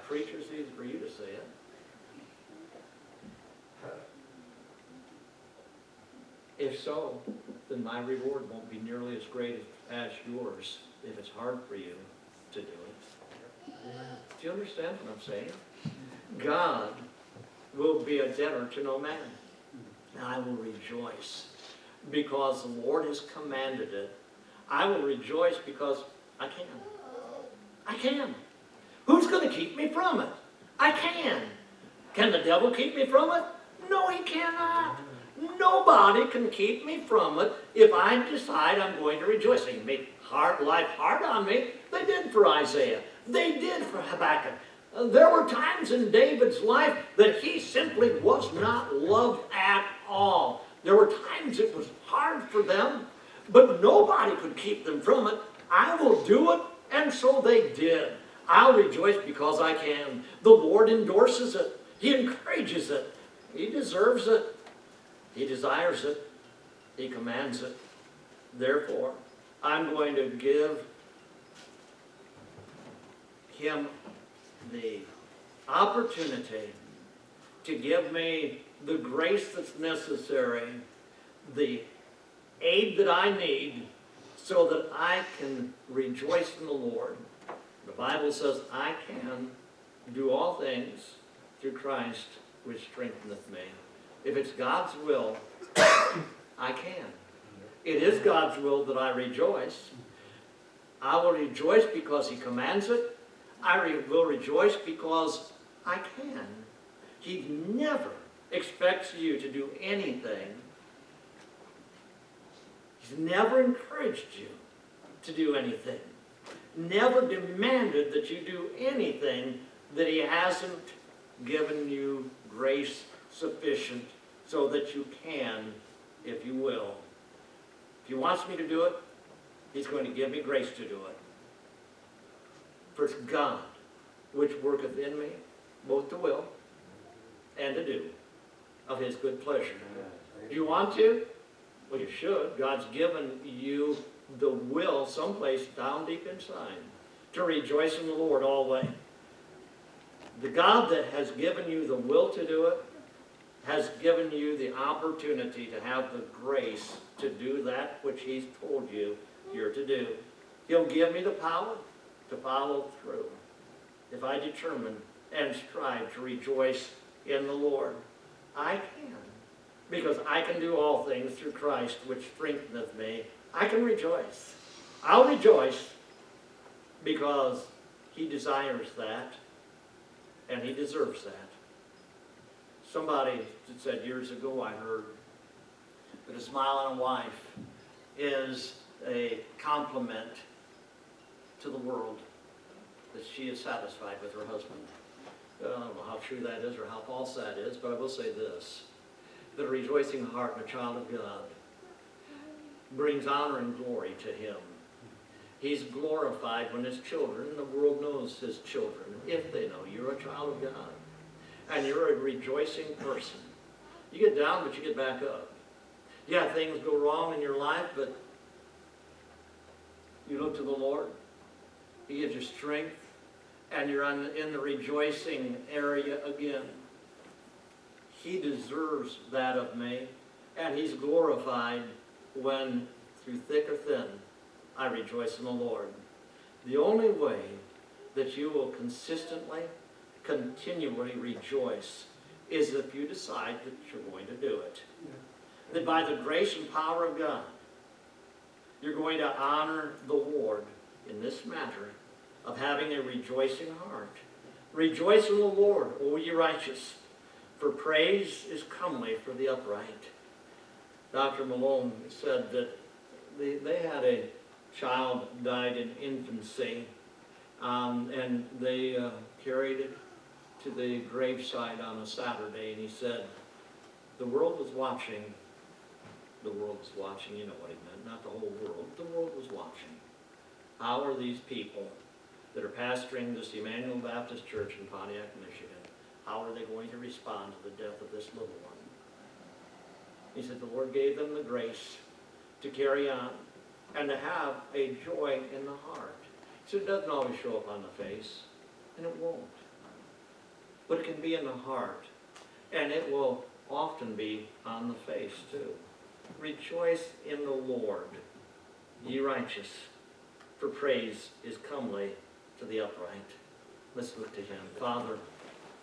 preacher it's easy for you to say it. If so, then my reward won't be nearly as great as yours if it's hard for you to do it. Do you understand what I'm saying? God will be a debtor to no man. And I will rejoice because the Lord has commanded it. I will rejoice because I can. I can. Who's going to keep me from it? I can. Can the devil keep me from it? No, he cannot. Nobody can keep me from it if I decide I'm going to rejoice. They make life hard on me. They did for Isaiah. They did for Habakkuk. There were times in David's life that he simply was not loved at all. There were times it was hard for them, but nobody could keep them from it. I will do it, and so they did. I'll rejoice because I can. The Lord endorses it. He encourages it. He deserves it. He desires it. He commands it. Therefore, I'm going to give him the opportunity to give me the grace that's necessary, the aid that I need, so that I can rejoice in the Lord. The Bible says, I can do all things through Christ which strengtheneth me. If it's God's will, I can. It is God's will that I rejoice. I will rejoice because he commands it. I will rejoice because I can. He never expects you to do anything. He's never encouraged you to do anything. Never demanded that you do anything that he hasn't given you grace sufficient so that you can, if you will. If he wants me to do it, he's going to give me grace to do it. For it's God which worketh in me, both to will and to do of his good pleasure. Do you want to? Well, you should. God's given you the will someplace down deep inside to rejoice in the Lord always. The God that has given you the will to do it has given you the opportunity to have the grace to do that which he's told you you're to do. He'll give me the power to follow through if I determine and strive to rejoice in the Lord. I can, because I can do all things through Christ which strengtheneth me. I can rejoice. I'll rejoice because he desires that and he deserves that. Somebody said years ago, I heard, that a smile on a wife is a compliment to the world that she is satisfied with her husband. I don't know how true that is or how false that is, but I will say this, that a rejoicing heart in a child of God brings honor and glory to him. He's glorified when his children, and the world knows his children, if they know you're a child of God. And you're a rejoicing person. You get down, but you get back up. Yeah, things go wrong in your life, but you look to the Lord. He gives you strength, and you're in the rejoicing area again. He deserves that of me, and he's glorified when, through thick or thin, I rejoice in the Lord. The only way that you will consistently, continually rejoice is if you decide that you're going to do it. That by the grace and power of God, you're going to honor the Lord in this matter of having a rejoicing heart. Rejoice in the Lord, O ye righteous, for praise is comely for the upright. Dr. Malone said that they had a child died in infancy, and they carried it to the graveside on a Saturday, and he said, the world was watching. The world was watching, you know what he meant, not the whole world. The world was watching. How are these people that are pastoring this Emmanuel Baptist Church in Pontiac, Michigan, how are they going to respond to the death of this little one? He said the Lord gave them the grace to carry on and to have a joy in the heart. So it doesn't always show up on the face, and it won't. but it can be in the heart. And it will often be on the face too. Rejoice in the Lord, ye righteous, for praise is comely to the upright. Let's look to him. Father,